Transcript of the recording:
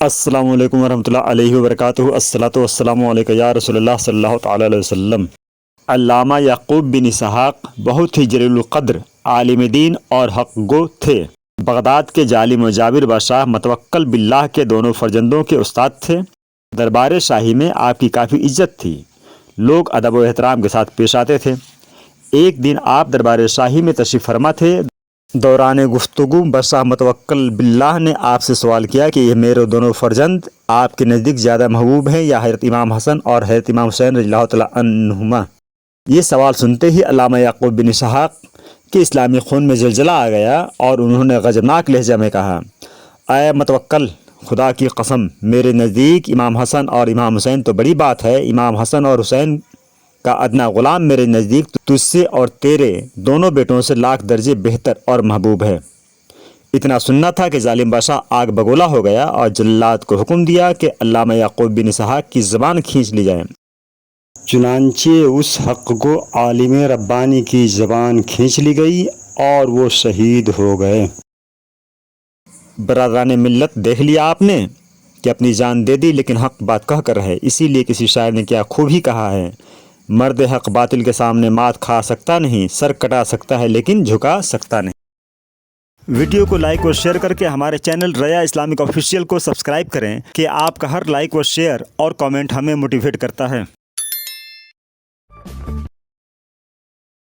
السلام علیکم ورحمۃ اللہ علیہ وبرکاتہ۔ الصلاۃ والسلام علیکم یا رسول اللہ صلی اللہ تعالی علیہ وسلم۔ علامہ یعقوب بن اسحاق بہت ہی جلیل القدر عالم دین اور حق گو تھے۔ بغداد کے ظالم و جابر بادشاہ متوکل باللہ کے دونوں فرزندوں کے استاد تھے۔ دربار شاہی میں آپ کی کافی عزت تھی، لوگ ادب و احترام کے ساتھ پیش آتے تھے۔ ایک دن آپ دربار شاہی میں تشریف فرما تھے۔ دوران گفتگو بادشاہ متوکل باللہ نے آپ سے سوال کیا کہ یہ میرے دونوں فرزند آپ کے نزدیک زیادہ محبوب ہیں یا حضرت امام حسن اور حضرت امام حسین رضی اللہ تعالیٰ عنہما؟ یہ سوال سنتے ہی علامہ یعقوب بن اسحاق کے اسلامی خون میں زلزلہ آ گیا اور انہوں نے غضبناک لہجہ میں کہا، اے متوکل، خدا کی قسم، میرے نزدیک امام حسن اور امام حسین تو بڑی بات ہے۔ امام حسن اور حسین کا ادنا غلام میرے نزدیک تجھ سے اور تیرے دونوں بیٹوں سے لاکھ درجے بہتر اور محبوب ہے۔ اتنا سننا تھا کہ ظالم بادشاہ آگ بگولا ہو گیا اور جلاد کو حکم دیا کہ علامہ یعقوب بن اسحاق کی زبان کھینچ لی جائے۔ چنانچہ اس حق کو عالم ربانی کی زبان کھینچ لی گئی اور وہ شہید ہو گئے۔ برادران ملت، دیکھ لیا آپ نے کہ اپنی جان دے دی لیکن حق بات کہہ کر رہے۔ اسی لیے کسی شاعر نے کیا خوب ہی کہا ہے، مرد حق باطل کے سامنے مات کھا سکتا نہیں، سر کٹا سکتا ہے لیکن جھکا سکتا نہیں۔ ویڈیو کو لائک اور شیئر کر کے ہمارے چینل ریا اسلامک آفیشیل کو سبسکرائب کریں کہ آپ کا ہر لائک و شیئر اور کامنٹ ہمیں موٹیویٹ کرتا ہے۔